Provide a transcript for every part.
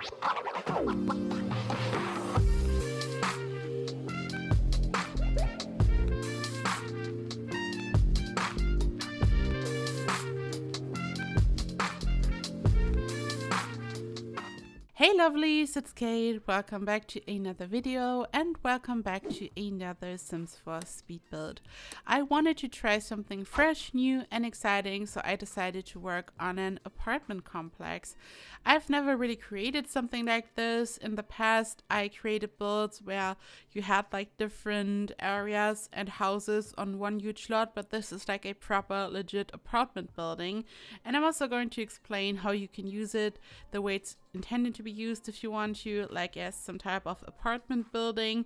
Hey lovelies, it's Kate. Welcome back to another video and welcome back to another Sims 4 speed build. I wanted to try something fresh, new and exciting, so I decided to work on an apartment complex. I've never really created something like this. In the past, I created builds where you had like different areas and houses on one huge lot, but this is like a proper legit apartment building. And I'm also going to explain how you can use it the way it's intended to be used if you want to, like as some type of apartment building.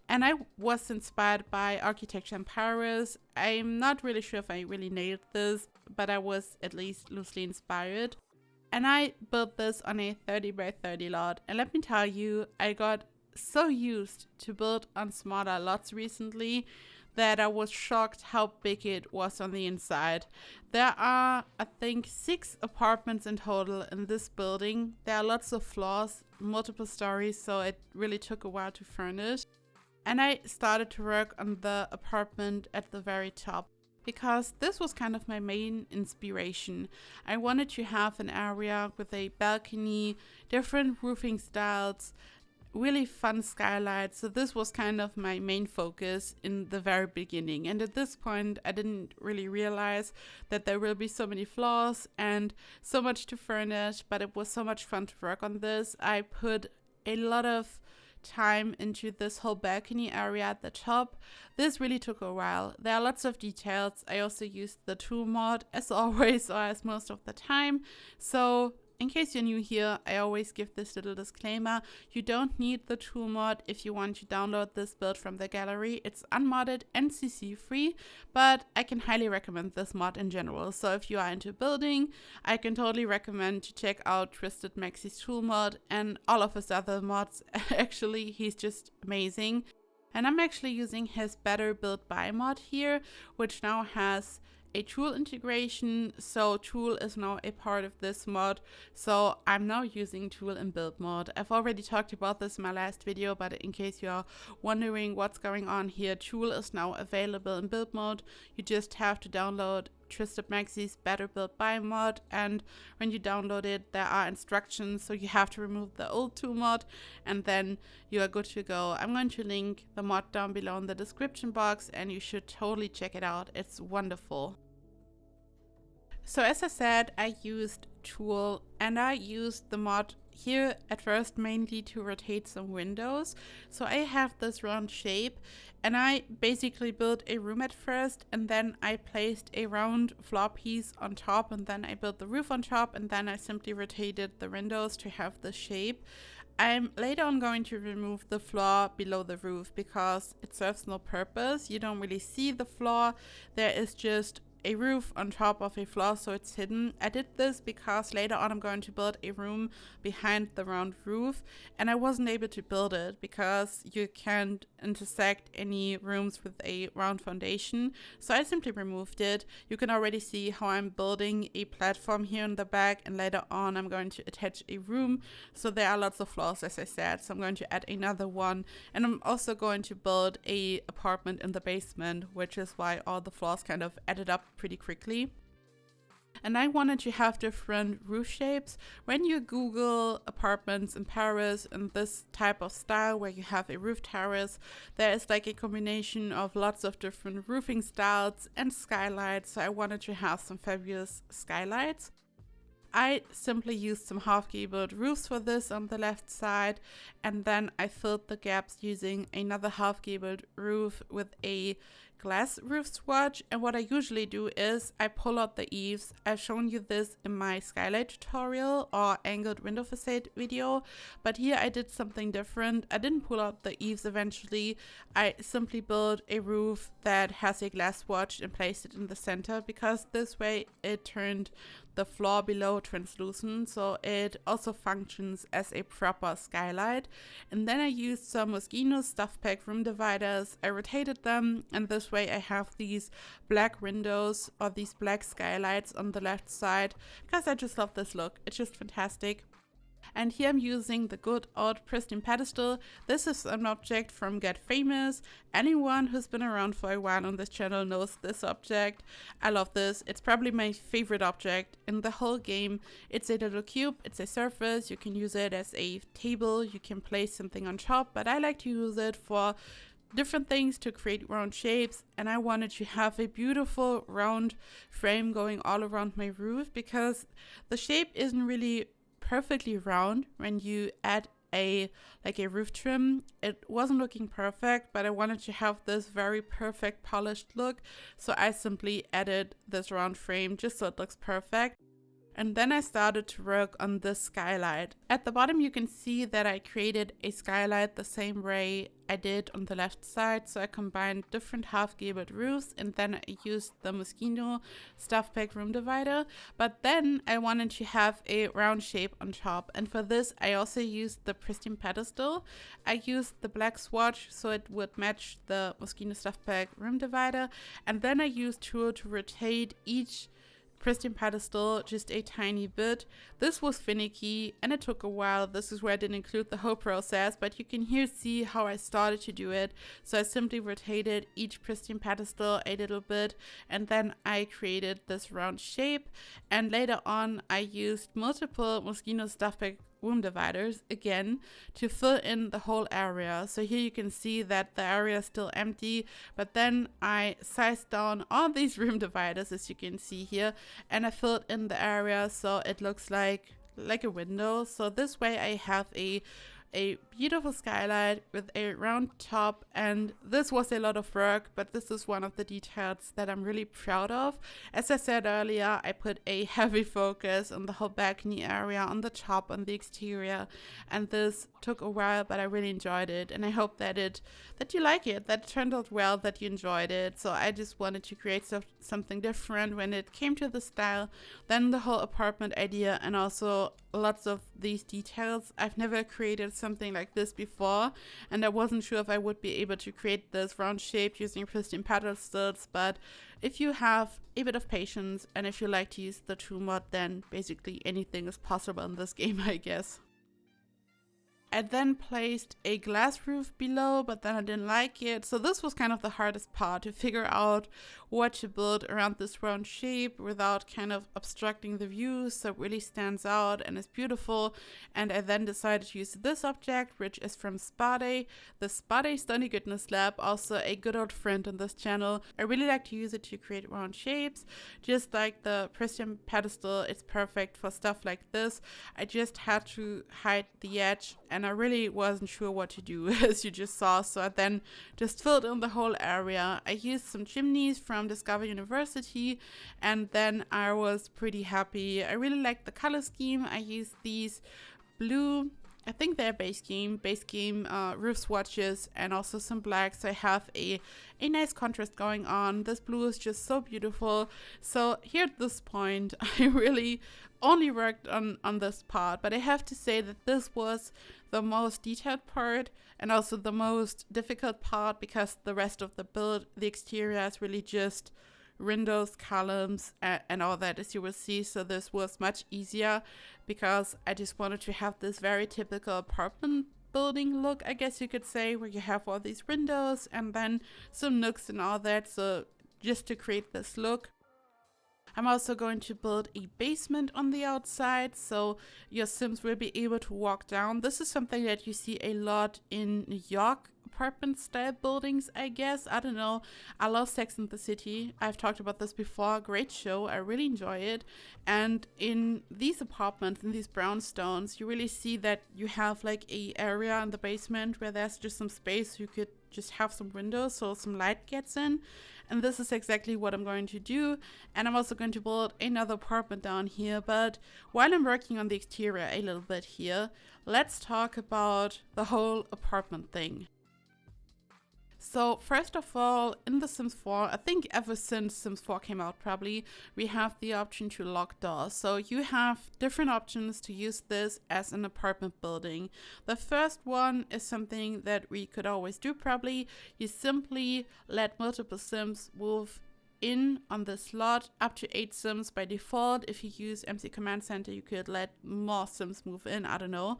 And I was inspired by architecture in Paris. I'm not really sure if I really nailed this, but I was at least loosely inspired. And I built this on a 30 by 30 lot. And let me tell you, I got so used to build on smaller lots recently that I was shocked how big it was on the inside. There are, I think, 6 apartments in total in this building. There are lots of floors, multiple stories, so it really took a while to furnish. And I started to work on the apartment at the very top, because this was kind of my main inspiration. I wanted to have an area with a balcony, different roofing styles, really fun skylights. So this was kind of my main focus in the very beginning. And at this point, I didn't really realize that there will be so many flaws and so much to furnish, but it was so much fun to work on this. I put a lot of time into this whole balcony area at the top. This really took a while. There are lots of details. I also used the tool mod as always, or as most of the time. So in case you're new here, I always give this little disclaimer. You don't need the tool mod if you want to download this build from the gallery. It's unmodded and CC free, but I can highly recommend this mod in general. So if you are into building, I can totally recommend to check out Twisted Maxie's tool mod and all of his other mods. Actually, he's just amazing. And I'm actually using his Better Build By mod here, which now has a tool integration. So tool is now a part of this mod, so I'm now using tool in build mode. I've already talked about this in my last video, but in case you're wondering what's going on here, tool is now available in build mode. You just have to download Twisted Maxie's Better Build By mod, and when you download it, there are instructions, so you have to remove the old tool mod and then you are good to go. I'm going to link the mod down below in the description box and you should totally check it out. It's wonderful. So as I said, I used tool and I used the mod here at first mainly to rotate some windows. So I have this round shape and I basically built a room at first, and then I placed a round floor piece on top, and then I built the roof on top, and then I simply rotated the windows to have the shape. I'm later on going to remove the floor below the roof because it serves no purpose. You don't really see the floor. There is just a roof on top of a floor, so it's hidden. I did this because later on I'm going to build a room behind the round roof, and I wasn't able to build it because you can't intersect any rooms with a round foundation, so I simply removed it. You can already see how I'm building a platform here in the back, and later on I'm going to attach a room, so there are lots of floors, as I said, so I'm going to add another one, and I'm also going to build a apartment in the basement, which is why all the floors kind of added up pretty quickly. And I wanted to have different roof shapes. When you Google apartments in Paris in this type of style where you have a roof terrace, there is like a combination of lots of different roofing styles and skylights. So I wanted to have some fabulous skylights. I simply used some half-gabled roofs for this on the left side, and then I filled the gaps using another half-gabled roof with a glass roof swatch. And what I usually do is I pull out the eaves. I've shown you this in my skylight tutorial or angled window facade video, but here I did something different. I didn't pull out the eaves eventually. I simply built a roof that has a glass swatch and placed it in the center, because this way it turned the floor below translucent, so it also functions as a proper skylight. And then I used some Moschino stuff pack room dividers. I rotated them, and this way I have these black windows or these black skylights on the left side, because I just love this look. It's just fantastic. And here I'm using the good old pristine pedestal. This is an object from Get Famous. Anyone who's been around for a while on this channel knows this object. I love this. It's probably my favorite object in the whole game. It's a little cube, it's a surface. You can use it as a table, you can place something on top, but I like to use it for different things to create round shapes, and I wanted to have a beautiful round frame going all around my roof because the shape isn't really perfectly round when you add a roof trim. It wasn't looking perfect, but I wanted to have this very perfect polished look, so I simply added this round frame just so it looks perfect. And then I started to work on this skylight. At the bottom you can see that I created a skylight the same way I did on the left side. So I combined different half-gabled roofs, and then I used the Moschino stuff pack room divider. But then I wanted to have a round shape on top, and for this I also used the pristine pedestal. I used the black swatch so it would match the Moschino stuff pack room divider, and then I used tool to rotate each pristine pedestal just a tiny bit. This was finicky and it took a while. This is where I didn't include the whole process, but you can here see how I started to do it. So I simply rotated each pristine pedestal a little bit, and then I created this round shape, and later on I used multiple Moschino stuff pack room dividers again to fill in the whole area. So here you can see that the area is still empty, but then I sized down all these room dividers, as you can see here, and I filled in the area so it looks like a window. So this way I have a beautiful skylight with a round top, and this was a lot of work, but this is one of the details that I'm really proud of. As I said earlier, I put a heavy focus on the whole balcony area, on the top, on the exterior, and this took a while, but I really enjoyed it, and I hope that you like it, that it turned out well, that you enjoyed it. So I just wanted to create something different when it came to the style, then the whole apartment idea, and also lots of these details. I've never created something like this before, and I wasn't sure if I would be able to create this round shape using pristine pedestals, but if you have a bit of patience and if you like to use the tool mod, then basically anything is possible in this game, I guess. I then placed a glass roof below, but then I didn't like it. So this was kind of the hardest part, to figure out what to build around this round shape without kind of obstructing the view so it really stands out and is beautiful. And I then decided to use this object, which is from Spade, the Spade Stony Goodness Lab, also a good old friend on this channel. I really like to use it to create round shapes, just like the pristine pedestal. It's perfect for stuff like this. I just had to hide the edge, and I really wasn't sure what to do, as you just saw, so I then just filled in the whole area. I used some chimneys from Discover University, and then I was pretty happy. I really liked the color scheme. I used these blue, I think they're base game roof swatches, and also some black, so I have a nice contrast going on. This blue is just so beautiful. So here at this point I really only worked on this part, but I have to say that this was the most detailed part and also the most difficult part, because the rest of the build, the exterior, is really just windows, columns, and all that, as you will see. So this was much easier because I just wanted to have this very typical apartment building look, I guess you could say, where you have all these windows and then some nooks and all that. So just to create this look. I'm also going to build a basement on the outside, so your Sims will be able to walk down. This is something that you see a lot in New York apartment style buildings, I guess. I don't know. I love Sex and the City. I've talked about this before. Great show. I really enjoy it. And in these apartments, in these brownstones, you really see that you have like a area in the basement where there's just some space. You could just have some windows so some light gets in. And this is exactly what I'm going to do. And I'm also going to build another apartment down here. But while I'm working on the exterior a little bit here, let's talk about the whole apartment thing. So first of all, in The Sims 4, I think ever since Sims 4 came out probably, we have the option to lock doors. So you have different options to use this as an apartment building. The first one is something that we could always do probably. You simply let multiple Sims move in on the slot up to 8 Sims by default. If you use MC Command Center, you could let more Sims move in, I don't know.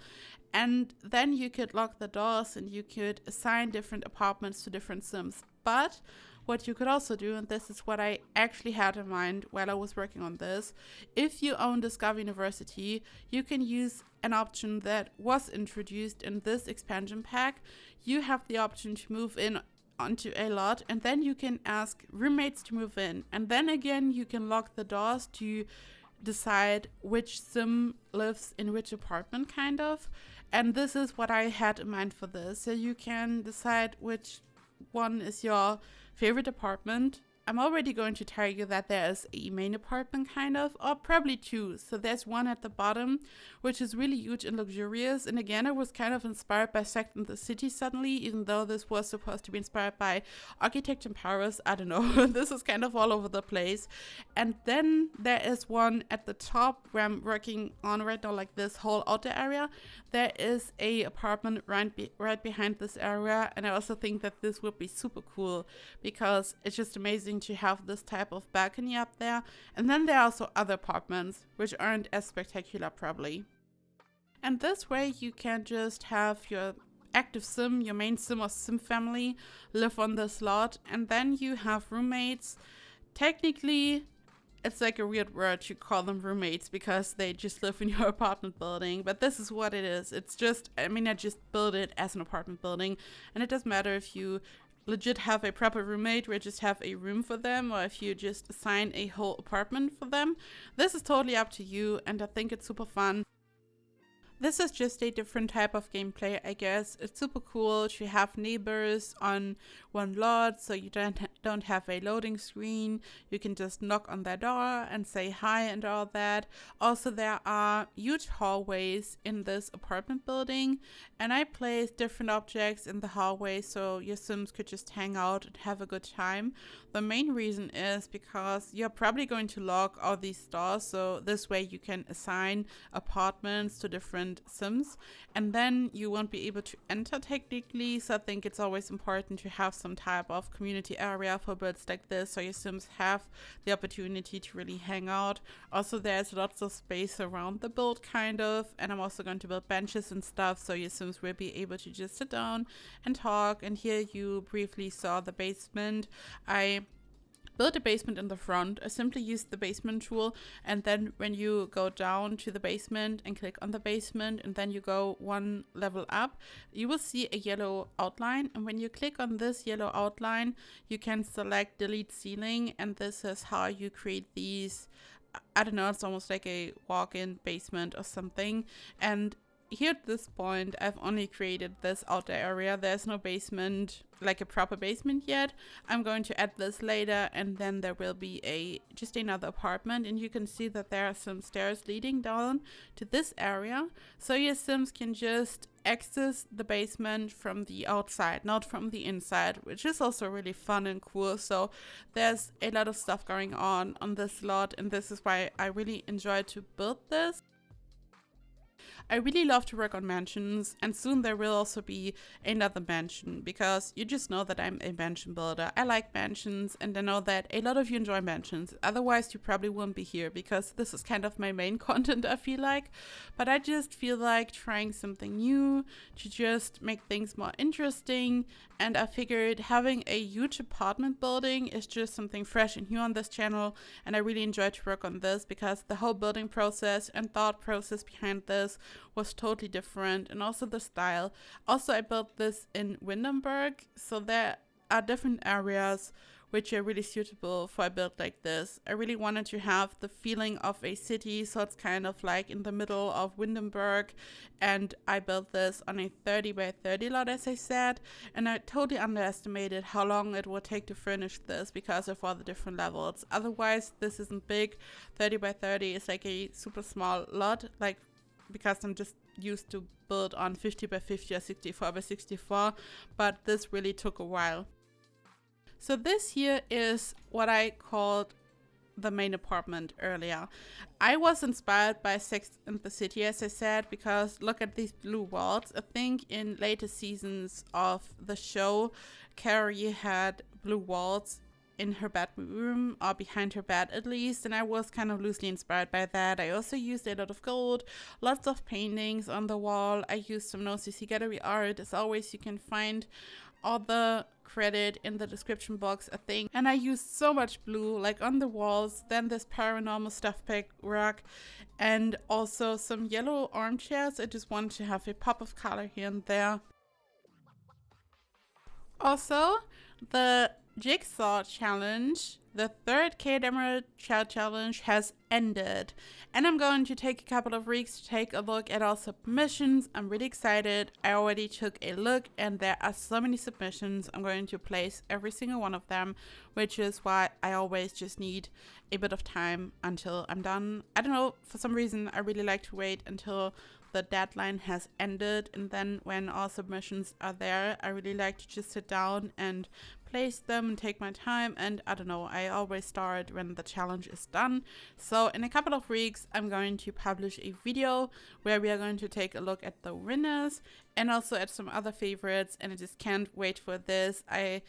And then you could lock the doors and you could assign different apartments to different Sims. But what you could also do, and this is what I actually had in mind while I was working on this, if you own Discover University, you can use an option that was introduced in this expansion pack. You have the option to move in onto a lot, and then you can ask roommates to move in. And then again, you can lock the doors to decide which Sim lives in which apartment, kind of. And this is what I had in mind for this. So you can decide which one is your favorite apartment. I'm already going to tell you that there is a main apartment, kind of, or probably 2. So there's one at the bottom, which is really huge and luxurious. And again, I was kind of inspired by Sex and the City suddenly, even though this was supposed to be inspired by Architect in Paris. I don't know. This is kind of all over the place. And then there is one at the top where I'm working on right now, like this whole outer area. There is a apartment right behind this area. And I also think that this would be super cool because it's just amazing to have this type of balcony up there. And then there are also other apartments which aren't as spectacular probably. And this way you can just have your active Sim, your main Sim or Sim family live on this lot, and then you have roommates. Technically it's like a weird word to call them roommates because they just live in your apartment building, but this is what it is. It's just, I just build it as an apartment building, and it doesn't matter if you legit have a proper roommate or just have a room for them, or if you just assign a whole apartment for them. This is totally up to you, and I think it's super fun. This is just a different type of gameplay, I guess. It's super cool to have neighbors on one lot, so you don't have a loading screen. You can just knock on their door and say hi and all that. Also, there are huge hallways in this apartment building, and I placed different objects in the hallway so your Sims could just hang out and have a good time. The main reason is because you're probably going to lock all these doors, so this way you can assign apartments to different Sims, and then you won't be able to enter technically. So I think it's always important to have some type of community area for builds like this, so your Sims have the opportunity to really hang out. Also, there's lots of space around the build, kind of, and I'm also going to build benches and stuff, so your Sims will be able to just sit down and talk. And here you briefly saw the basement. I build a basement in the front. I simply used the basement tool, and then when you go down to the basement and click on the basement and then you go one level up, you will see a yellow outline, and when you click on this yellow outline you can select delete ceiling, and this is how you create these, I don't know, it's almost like a walk-in basement or something. And here at this point I've only created this outer area. There's no basement, like a proper basement yet. I'm going to add this later, and then there will be just another apartment, and you can see that there are some stairs leading down to this area, so your Sims can just access the basement from the outside, not from the inside, which is also really fun and cool. So there's a lot of stuff going on this lot, and this is why I really enjoy to build this. I really love to work on mansions, and soon there will also be another mansion, because you just know that I'm a mansion builder. I like mansions, and I know that a lot of you enjoy mansions. Otherwise you probably wouldn't be here, because this is kind of my main content, I feel like. But I just feel like trying something new to just make things more interesting, and I figured having a huge apartment building is just something fresh and new on this channel, and I really enjoy to work on this because the whole building process and thought process behind this was totally different, and also the style. Also, I built this in Windenburg, so there are different areas which are really suitable for a build like this. I really wanted to have the feeling of a city, so it's kind of like in the middle of Windenburg, and I built this on a 30 by 30 lot, as I said, and I totally underestimated how long it would take to furnish this because of all the different levels. Otherwise, this isn't big. 30 by 30 is like a super small lot, like, because I'm just used to build on 50 by 50 or 64 by 64, but this really took a while. So this here is what I called the main apartment earlier. I was inspired by Sex and the City, as I said, because look at these blue walls. I think in later seasons of the show, Carrie had blue walls in her bedroom or behind her bed at least, and I was kind of loosely inspired by that. I also used a lot of gold, lots of paintings on the wall. I used some no-cc gallery art. As always, you can find all the credit in the description box, I think. And I used so much blue, like on the walls, then this paranormal stuff pack rug, and also some yellow armchairs. I just wanted to have a pop of color here and there. Also, the jigsaw challenge, the third KateEmerald challenge, has ended, and I'm going to take a couple of weeks to take a look at all submissions. I'm really excited. I already took a look and there are so many submissions. I'm going to place every single one of them, which is why I always just need a bit of time until I'm done. I don't know, for some reason I really like to wait until the deadline has ended, and then when all submissions are there, I really like to just sit down and place them and take my time. And I don't know, I always start when the challenge is done. So in a couple of weeks I'm going to publish a video where we are going to take a look at the winners and also at some other favorites, and I just can't wait for this. I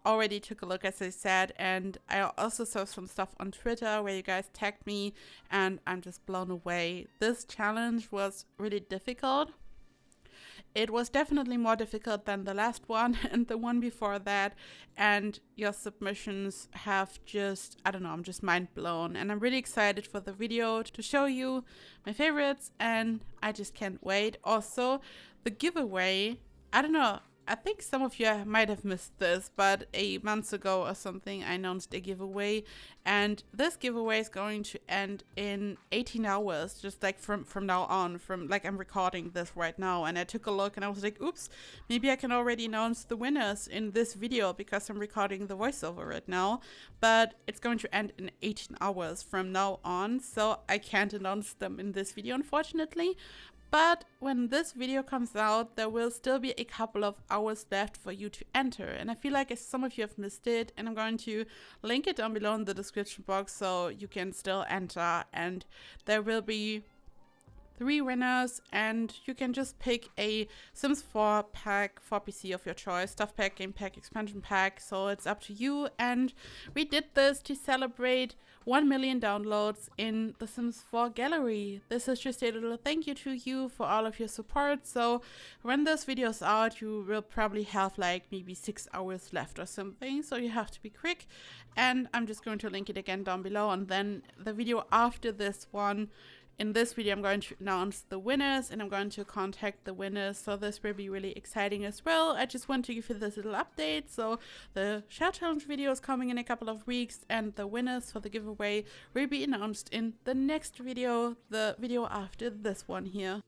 already took a look, as I said, and I also saw some stuff on Twitter where you guys tagged me, and I'm just blown away. This challenge was really difficult. It was definitely more difficult than the last one and the one before that, and your submissions have just, I don't know, I'm just mind blown, and I'm really excited for the video to show you my favorites, and I just can't wait. Also, the giveaway, I don't know, I think some of you might have missed this, but a month ago or something I announced a giveaway, and this giveaway is going to end in 18 hours, just like from now on, from like I'm recording this right now. And I took a look and I was like, oops, maybe I can already announce the winners in this video because I'm recording the voiceover right now, but it's going to end in 18 hours from now on, so I can't announce them in this video, unfortunately. But when this video comes out, there will still be a couple of hours left for you to enter. And I feel like some of you have missed it, and I'm going to link it down below in the description box so you can still enter. And there will be 3 winners, and you can just pick a Sims 4 pack for PC of your choice, stuff pack, game pack, expansion pack, so it's up to you. And we did this to celebrate 1 million downloads in the Sims 4 gallery. This is just a little thank you to you for all of your support. So when this video is out, you will probably have like maybe 6 hours left or something, so you have to be quick. And I'm just going to link it again down below, and then the video after this one, in this video I'm going to announce the winners and I'm going to contact the winners, so this will be really exciting as well. I just want to give you this little update. So the shout challenge video is coming in a couple of weeks, and the winners for the giveaway will be announced in the next video, the video after this one here.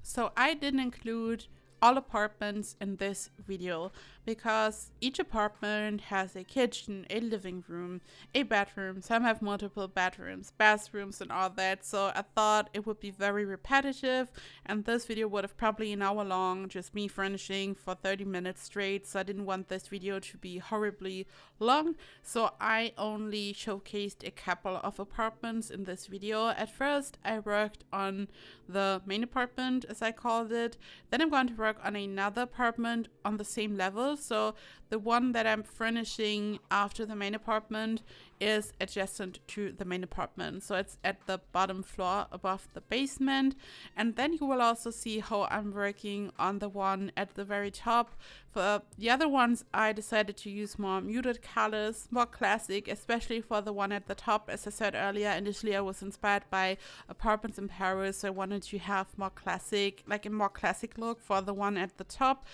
So I didn't include all apartments in this video because each apartment has a kitchen, a living room, a bedroom. Some have multiple bedrooms, bathrooms and all that, so I thought it would be very repetitive, and this video would have probably an hour long, just me furnishing for 30 minutes straight, so I didn't want this video to be horribly long, so I only showcased a couple of apartments in this video. At first I worked on the main apartment, as I called it, then I'm going to work on another apartment on the same level. So the one that I'm furnishing after the main apartment is adjacent to the main apartment, so it's at the bottom floor above the basement. And then you will also see how I'm working on the one at the very top. For the other ones I decided to use more muted colors, more classic, especially for the one at the top. As I said earlier, initially I was inspired by apartments in Paris, so I wanted to have more classic, like a more classic look for the one at the top.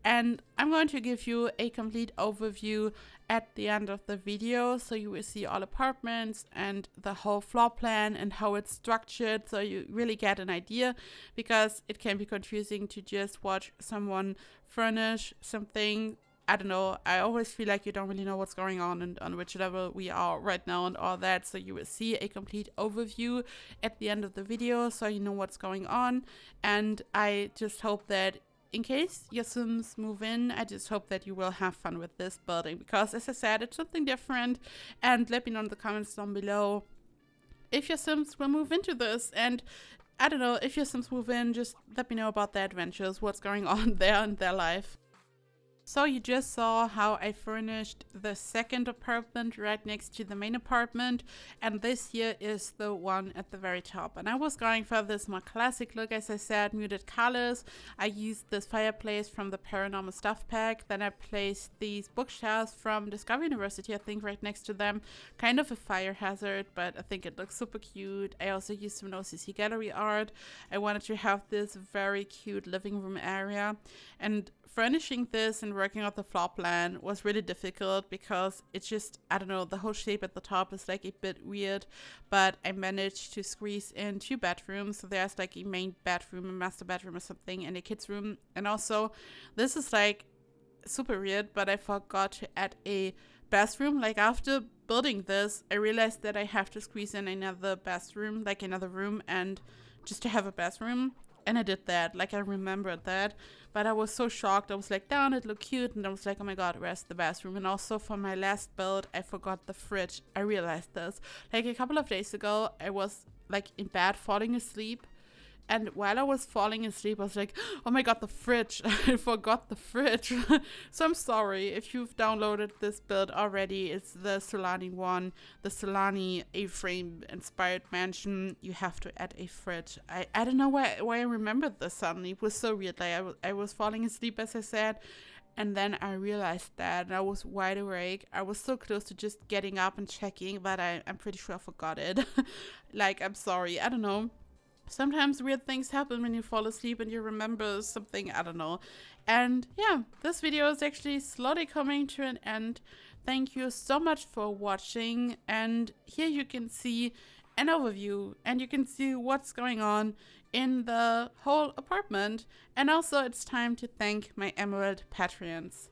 And I'm going to give you a complete overview at the end of the video, so you will see all apartments and the whole floor plan and how it's structured, so you really get an idea, because it can be confusing to just watch someone furnish something. I don't know, I always feel like you don't really know what's going on and on which level we are right now and all that, so you will see a complete overview at the end of the video so you know what's going on. And I just hope that in case your Sims move in, I just hope that you will have fun with this building, because as I said, it's something different. And let me know in the comments down below if your Sims will move into this, and I don't know, if your Sims move in, just let me know about their adventures, what's going on there in their life. So you just saw how I furnished the second apartment right next to the main apartment, and this here is the one at the very top. And I was going for this more classic look, as I said, muted colors. I used this fireplace from the Paranormal Stuff Pack. Then I placed these bookshelves from Discovery University, I think, right next to them. Kind of a fire hazard, but I think it looks super cute. I also used some OCC gallery art. I wanted to have this very cute living room area, and furnishing this and working out the floor plan was really difficult because it's just, I don't know, the whole shape at the top is like a bit weird, but I managed to squeeze in 2 bedrooms. So there's like a main bedroom, a master bedroom or something, and a kids room. And also this is like super weird, but I forgot to add a bathroom. Like after building this, I realized that I have to squeeze in another bathroom, like another room, and just to have a bathroom. And I did that, like I remembered that, but I was so shocked. I was like, down, it looked cute, and I was like, oh my god, where's the bathroom? And also for my last build, I forgot the fridge. I realized this. Like a couple of days ago, I was like in bed falling asleep, and while I was falling asleep, I was like, oh my god, the fridge. I forgot the fridge. So I'm sorry if you've downloaded this build already. It's the Solani one, the Solani A-frame inspired mansion. You have to add a fridge. I don't know why I remembered this suddenly. It was so weird. Like I was falling asleep, as I said, and then I realized that, and I was wide awake. I was so close to just getting up and checking, but I'm pretty sure I forgot it. Like, I'm sorry. I don't know. Sometimes weird things happen when you fall asleep and you remember something, I don't know. And yeah, this video is actually slowly coming to an end. Thank you so much for watching, and here you can see an overview and you can see what's going on in the whole apartment. And also it's time to thank my Emerald Patreons.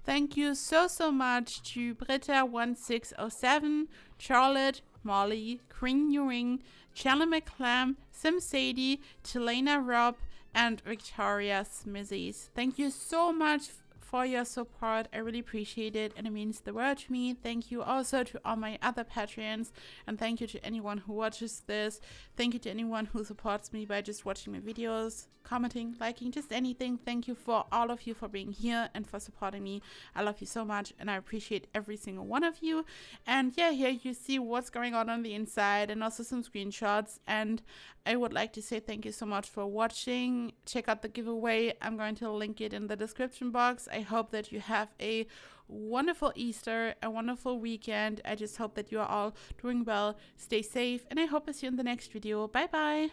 Thank you so much to Britta1607, Charlotte, Molly, Green Ewing, Chandler McClam, Sim Sadie, Telena Rob, and Victoria Smithies. Thank you so much for your support. I really appreciate it, and it means the world to me. Thank you also to all my other Patreons, and thank you to anyone who watches this. Thank you to anyone who supports me by just watching my videos, commenting, liking, just anything. Thank you for all of you for being here and for supporting me. I love you so much, and I appreciate every single one of you. And yeah, here you see what's going on the inside, and also some screenshots. And I would like to say thank you so much for watching. Check out the giveaway. I'm going to link it in the description box. I hope that you have a wonderful Easter, a wonderful weekend. I just hope that you are all doing well. Stay safe, and I hope I see you in the next video. Bye bye.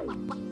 What?